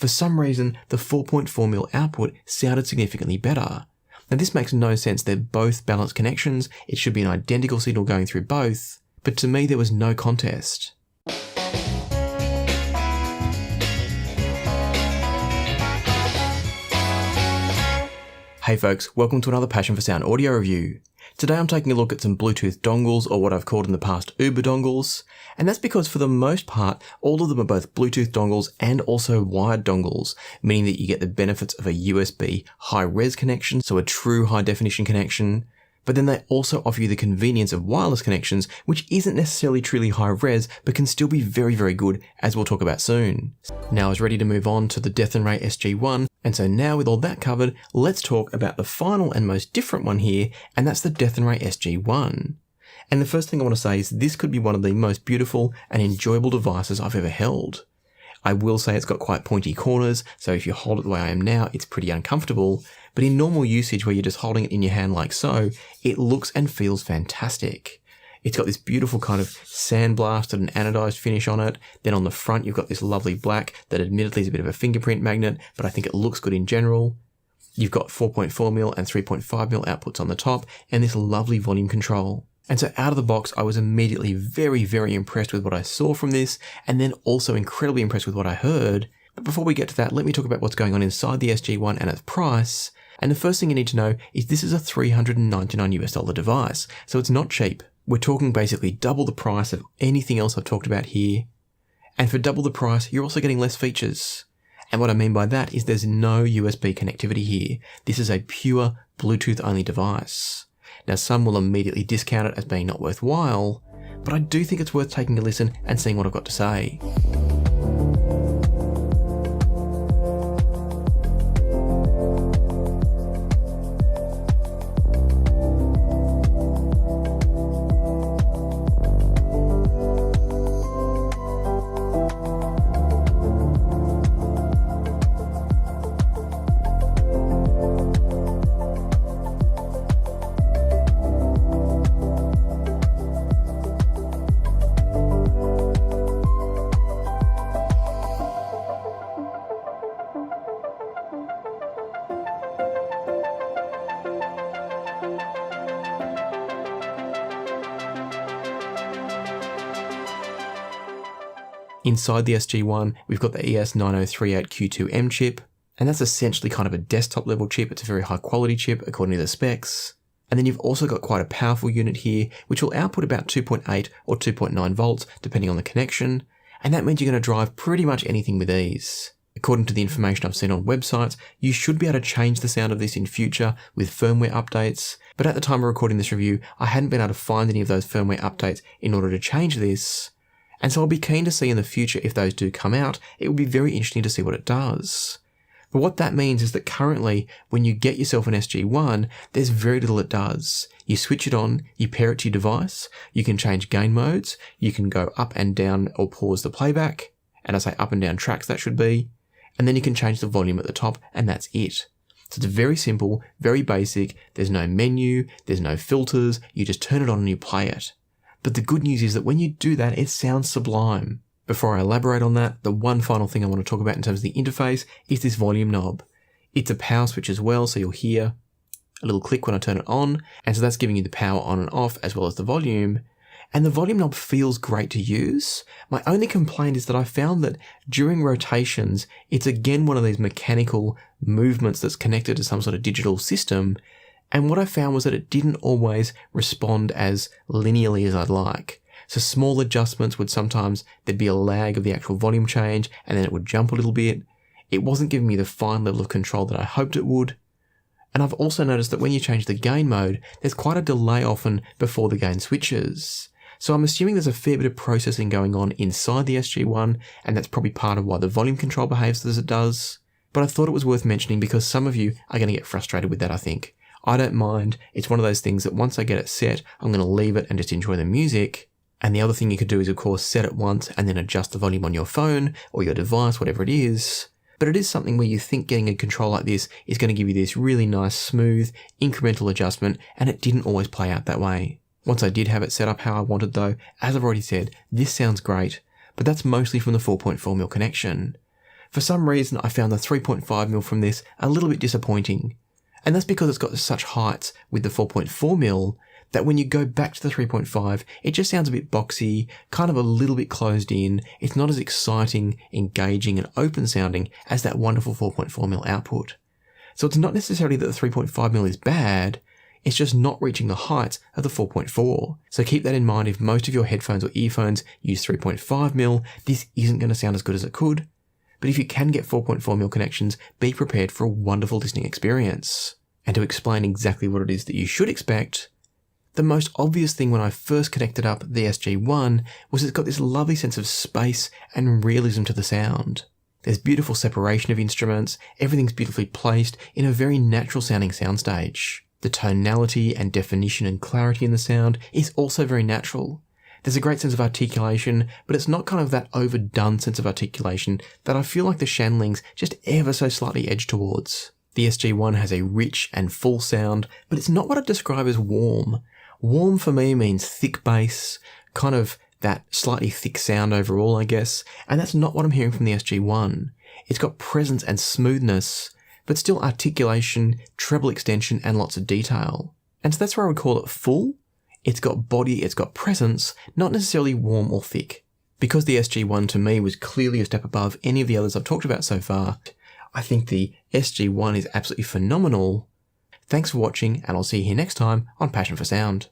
For some reason, the 4.4mm output sounded significantly better. Now this makes no sense, they're both balanced connections, it should be an identical signal going through both, but to me there was no contest. Hey folks, welcome to another Passion for Sound audio review. Today I'm taking a look at some Bluetooth dongles, or what I've called in the past Uber dongles, and that's because for the most part, all of them are both Bluetooth dongles and also wired dongles, meaning that you get the benefits of a USB high-res connection, so a true high-definition connection, but then they also offer you the convenience of wireless connections, which isn't necessarily truly high-res, but can still be very, very good, as we'll talk about soon. Now I was ready to move on to the Dethonray SG1, and so now with all that covered, let's talk about the final and most different one here, and that's the Dethonray SG1. And the first thing I want to say is this could be one of the most beautiful and enjoyable devices I've ever held. I will say it's got quite pointy corners, so if you hold it the way I am now, it's pretty uncomfortable, but in normal usage where you're just holding it in your hand like so, it looks and feels fantastic. It's got this beautiful kind of sandblasted and anodized finish on it. Then on the front, you've got this lovely black that admittedly is a bit of a fingerprint magnet, but I think it looks good in general. You've got 4.4mm and 3.5mm outputs on the top, and this lovely volume control. And so out of the box, I was immediately very, very impressed with what I saw from this, and then also incredibly impressed with what I heard. But before we get to that, let me talk about what's going on inside the SG1 and its price. And the first thing you need to know is this is a $399 device, so it's not cheap. We're talking basically double the price of anything else I've talked about here. And for double the price, you're also getting less features. And what I mean by that is there's no USB connectivity here. This is a pure Bluetooth only device. Now some will immediately discount it as being not worthwhile, but I do think it's worth taking a listen and seeing what I've got to say. Inside the SG1, we've got the ES9038Q2M chip, and that's essentially kind of a desktop level chip. It's a very high quality chip according to the specs. And then you've also got quite a powerful unit here, which will output about 2.8 or 2.9 volts, depending on the connection. And that means you're going to drive pretty much anything with ease. According to the information I've seen on websites, you should be able to change the sound of this in future with firmware updates. But at the time of recording this review, I hadn't been able to find any of those firmware updates in order to change this. And so I'll be keen to see in the future if those do come out. It would be very interesting to see what it does. But what that means is that currently, when you get yourself an SG1, there's very little it does. You switch it on, you pair it to your device, you can change gain modes, you can go up and down or pause the playback, and I say up and down tracks that should be, and then you can change the volume at the top, and that's it. So it's very simple, very basic, there's no menu, there's no filters, you just turn it on and you play it. But the good news is that when you do that, it sounds sublime. Before I elaborate on that, the one final thing I want to talk about in terms of the interface is this volume knob. It's a power switch as well, so you'll hear a little click when I turn it on, and so that's giving you the power on and off as well as the volume. And the volume knob feels great to use. My only complaint is that I found that during rotations, it's again one of these mechanical movements that's connected to some sort of digital system. And what I found was that it didn't always respond as linearly as I'd like. So small adjustments would sometimes, there'd be a lag of the actual volume change, and then it would jump a little bit. It wasn't giving me the fine level of control that I hoped it would. And I've also noticed that when you change the gain mode, there's quite a delay often before the gain switches. So I'm assuming there's a fair bit of processing going on inside the SG1, and that's probably part of why the volume control behaves as it does. But I thought it was worth mentioning because some of you are going to get frustrated with that, I think. I don't mind. It's one of those things that once I get it set, I'm going to leave it and just enjoy the music. And the other thing you could do is, of course, set it once and then adjust the volume on your phone or your device, whatever it is. But it is something where you think getting a control like this is going to give you this really nice, smooth, incremental adjustment, and it didn't always play out that way. Once I did have it set up how I wanted though, as I've already said, this sounds great, but that's mostly from the 4.4mm connection. For some reason, I found the 3.5mm from this a little bit disappointing. And that's because it's got such heights with the 4.4mm that when you go back to the 3.5, it just sounds a bit boxy, kind of a little bit closed in. It's not as exciting, engaging, and open sounding as that wonderful 4.4mm output. So it's not necessarily that the 3.5mm is bad, it's just not reaching the heights of the 4.4. So keep that in mind if most of your headphones or earphones use 3.5mm, this isn't going to sound as good as it could. But if you can get 4.4mm connections, be prepared for a wonderful listening experience. And to explain exactly what it is that you should expect, the most obvious thing when I first connected up the SG1 was it's got this lovely sense of space and realism to the sound. There's beautiful separation of instruments, everything's beautifully placed in a very natural sounding soundstage. The tonality and definition and clarity in the sound is also very natural. There's a great sense of articulation, but it's not kind of that overdone sense of articulation that I feel like the Shanlings just ever so slightly edge towards. The SG1 has a rich and full sound, but it's not what I'd describe as warm. Warm for me means thick bass, kind of that slightly thick sound overall, I guess, and that's not what I'm hearing from the SG1. It's got presence and smoothness, but still articulation, treble extension, and lots of detail. And so that's where I would call it full. It's got body, it's got presence, not necessarily warm or thick. Because the SG1 to me was clearly a step above any of the others I've talked about so far, I think the SG1 is absolutely phenomenal. Thanks for watching, and I'll see you here next time on Passion for Sound.